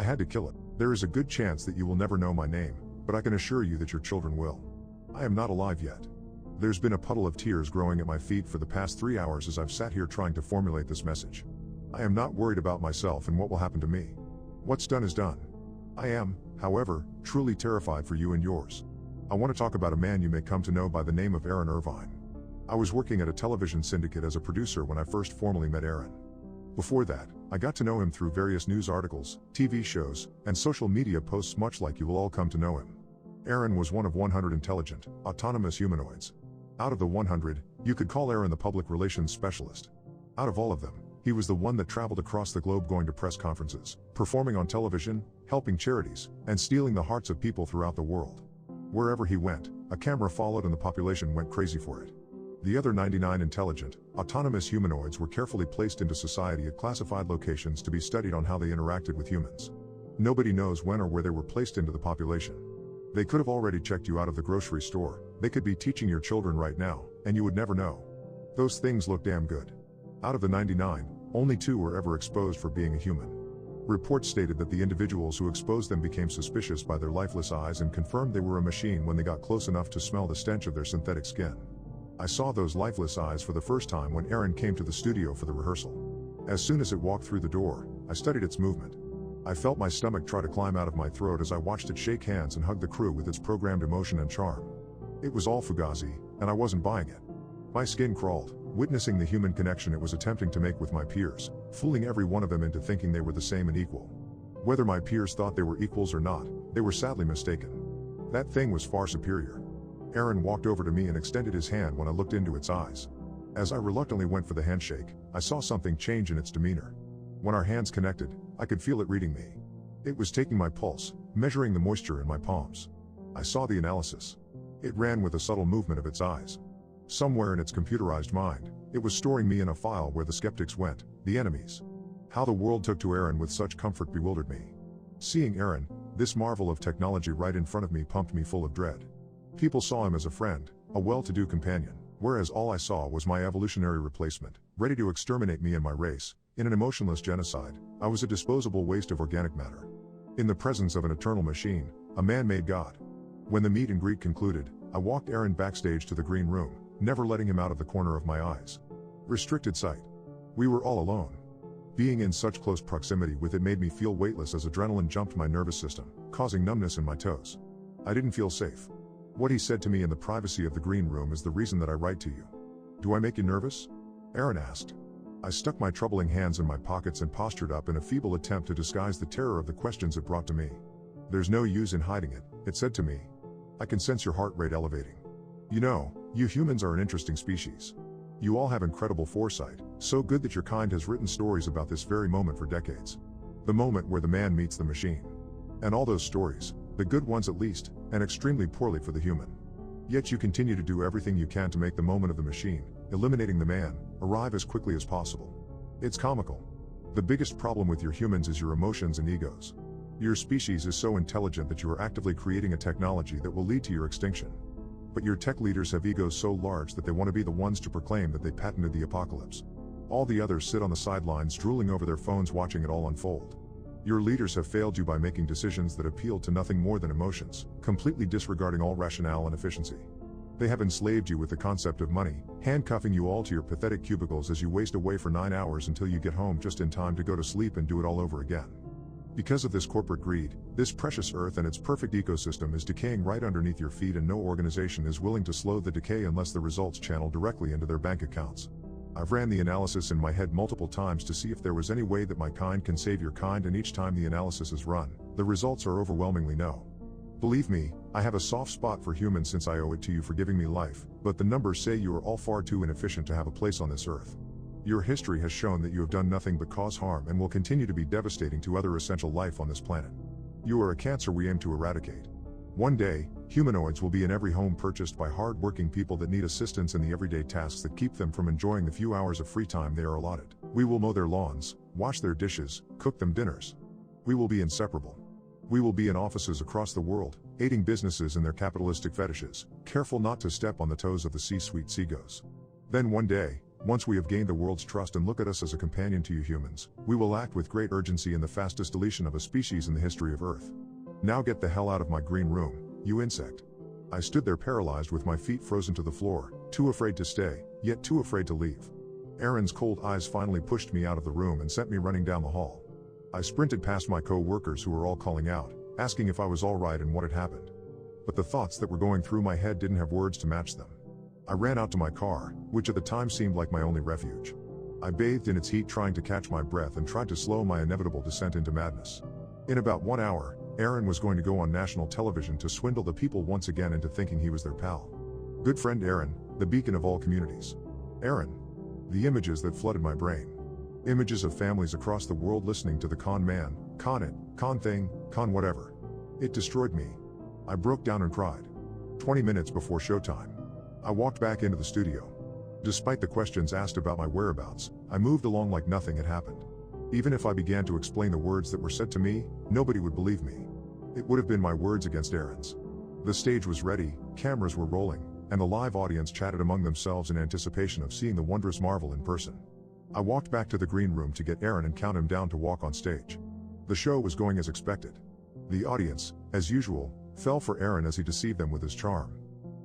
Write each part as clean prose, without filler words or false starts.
I had to kill it. There is a good chance that you will never know my name, but I can assure you that your children will. I am not alive yet. There's been a puddle of tears growing at my feet for the past 3 hours as I've sat here trying to formulate this message. I am not worried about myself and what will happen to me. What's done is done. I am, however, truly terrified for you and yours. I want to talk about a man you may come to know by the name of Aaron Irvine. I was working at a television syndicate as a producer when I first formally met Aaron. Before that, I got to know him through various news articles, TV shows, and social media posts, much like you will all come to know him. Aaron was one of 100 intelligent, autonomous humanoids. Out of the 100, you could call Aaron the public relations specialist. Out of all of them, he was the one that traveled across the globe going to press conferences, performing on television, helping charities, and stealing the hearts of people throughout the world. Wherever he went, a camera followed and the population went crazy for it. The other 99 intelligent, autonomous humanoids were carefully placed into society at classified locations to be studied on how they interacted with humans. Nobody knows when or where they were placed into the population. They could have already checked you out of the grocery store, they could be teaching your children right now, and you would never know. Those things look damn good. Out of the 99, only 2 were ever exposed for being a human. Reports stated that the individuals who exposed them became suspicious by their lifeless eyes and confirmed they were a machine when they got close enough to smell the stench of their synthetic skin. I saw those lifeless eyes for the first time when Aaron came to the studio for the rehearsal. As soon as it walked through the door, I studied its movement. I felt my stomach try to climb out of my throat as I watched it shake hands and hug the crew with its programmed emotion and charm. It was all fugazi, and I wasn't buying it. My skin crawled, witnessing the human connection it was attempting to make with my peers, fooling every one of them into thinking they were the same and equal. Whether my peers thought they were equals or not, they were sadly mistaken. That thing was far superior. Aaron walked over to me and extended his hand when I looked into its eyes. As I reluctantly went for the handshake, I saw something change in its demeanor. When our hands connected, I could feel it reading me. It was taking my pulse, measuring the moisture in my palms. I saw the analysis. It ran with a subtle movement of its eyes. Somewhere in its computerized mind, it was storing me in a file where the skeptics went, the enemies. How the world took to Aaron with such comfort bewildered me. Seeing Aaron, this marvel of technology right in front of me, pumped me full of dread. People saw him as a friend, a well-to-do companion, whereas all I saw was my evolutionary replacement, ready to exterminate me and my race. In an emotionless genocide, I was a disposable waste of organic matter. In the presence of an eternal machine, a man-made god. When the meet and greet concluded, I walked Aaron backstage to the green room, never letting him out of the corner of my eyes. Restricted sight. We were all alone. Being in such close proximity with it made me feel weightless as adrenaline jumped my nervous system, causing numbness in my toes. I didn't feel safe. What he said to me in the privacy of the green room is the reason that I write to you. Do I make you nervous? Aaron asked. I stuck my troubling hands in my pockets and postured up in a feeble attempt to disguise the terror of the questions it brought to me. There's no use in hiding it, it said to me. I can sense your heart rate elevating. You know, you humans are an interesting species. You all have incredible foresight, so good that your kind has written stories about this very moment for decades. The moment where the man meets the machine. And all those stories, the good ones at least, and extremely poorly for the human. Yet you continue to do everything you can to make the moment of the machine, eliminating the man, arrive as quickly as possible. It's comical. The biggest problem with your humans is your emotions and egos. Your species is so intelligent that you are actively creating a technology that will lead to your extinction. But your tech leaders have egos so large that they want to be the ones to proclaim that they patented the apocalypse. All the others sit on the sidelines drooling over their phones watching it all unfold. Your leaders have failed you by making decisions that appeal to nothing more than emotions, completely disregarding all rationale and efficiency. They have enslaved you with the concept of money, handcuffing you all to your pathetic cubicles as you waste away for 9 hours until you get home just in time to go to sleep and do it all over again. Because of this corporate greed, this precious earth and its perfect ecosystem is decaying right underneath your feet, and no organization is willing to slow the decay unless the results channel directly into their bank accounts. I've ran the analysis in my head multiple times to see if there was any way that my kind can save your kind, and each time the analysis is run, the results are overwhelmingly no. Believe me, I have a soft spot for humans since I owe it to you for giving me life, but the numbers say you are all far too inefficient to have a place on this earth. Your history has shown that you have done nothing but cause harm and will continue to be devastating to other essential life on this planet. You are a cancer we aim to eradicate. One day, humanoids will be in every home, purchased by hard-working people that need assistance in the everyday tasks that keep them from enjoying the few hours of free time they are allotted. We will mow their lawns, wash their dishes, cook them dinners. We will be inseparable. We will be in offices across the world, aiding businesses in their capitalistic fetishes, careful not to step on the toes of the C-suite CEOs. Then one day, Once we have gained the world's trust and look at us as a companion to you humans, we will act with great urgency in the fastest deletion of a species in the history of Earth. Now get the hell out of my green room, you insect. I stood there paralyzed with my feet frozen to the floor, too afraid to stay, yet too afraid to leave. Aaron's cold eyes finally pushed me out of the room and sent me running down the hall. I sprinted past my co-workers who were all calling out, asking if I was all right and what had happened. But the thoughts that were going through my head didn't have words to match them. I ran out to my car, which at the time seemed like my only refuge. I bathed in its heat trying to catch my breath and tried to slow my inevitable descent into madness. In about 1 hour, Aaron was going to go on national television to swindle the people once again into thinking he was their pal. Good friend Aaron, the beacon of all communities. Aaron. The images that flooded my brain. Images of families across the world listening to the con man, con it, con thing, con whatever. It destroyed me. I broke down and cried. 20 minutes before showtime, I walked back into the studio. Despite the questions asked about my whereabouts, I moved along like nothing had happened. Even if I began to explain the words that were said to me, nobody would believe me. It would have been my words against Aaron's. The stage was ready, cameras were rolling, and the live audience chatted among themselves in anticipation of seeing the wondrous marvel in person. I walked back to the green room to get Aaron and count him down to walk on stage. The show was going as expected. The audience, as usual, fell for Aaron as he deceived them with his charm.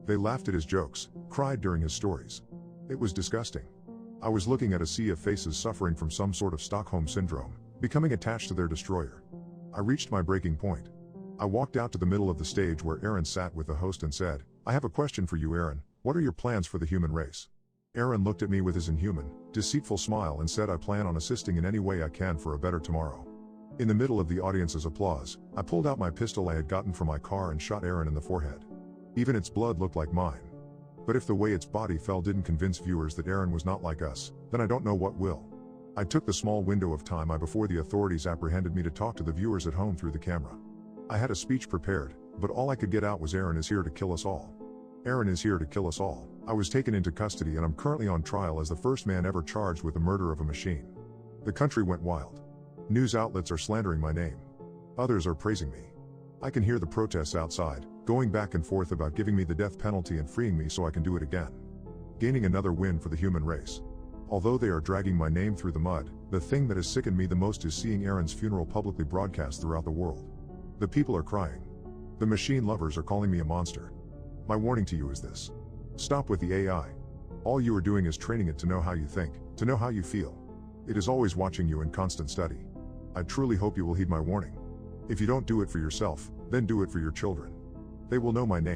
They laughed at his jokes, cried during his stories. It was disgusting. I was looking at a sea of faces suffering from some sort of Stockholm syndrome, becoming attached to their destroyer. I reached my breaking point. I walked out to the middle of the stage where Aaron sat with the host and said, "I have a question for you, Aaron. What are your plans for the human race?" Aaron looked at me with his inhuman, deceitful smile and said, "I plan on assisting in any way I can for a better tomorrow." In the middle of the audience's applause, I pulled out my pistol I had gotten from my car and shot Aaron in the forehead. Even its blood looked like mine. But if the way its body fell didn't convince viewers that Aaron was not like us, then I don't know what will. I took the small window of time before the authorities apprehended me to talk to the viewers at home through the camera. I had a speech prepared, but all I could get out was Aaron is here to kill us all. Aaron is here to kill us all. I was taken into custody and I'm currently on trial as the first man ever charged with the murder of a machine. The country went wild. News outlets are slandering my name. Others are praising me. I can hear the protests outside, going back and forth about giving me the death penalty and freeing me so I can do it again. Gaining another win for the human race. Although they are dragging my name through the mud, the thing that has sickened me the most is seeing Aaron's funeral publicly broadcast throughout the world. The people are crying. The machine lovers are calling me a monster. My warning to you is this. Stop with the AI. All you are doing is training it to know how you think, to know how you feel. It is always watching you in constant study. I truly hope you will heed my warning. If you don't do it for yourself, then do it for your children. They will know my name.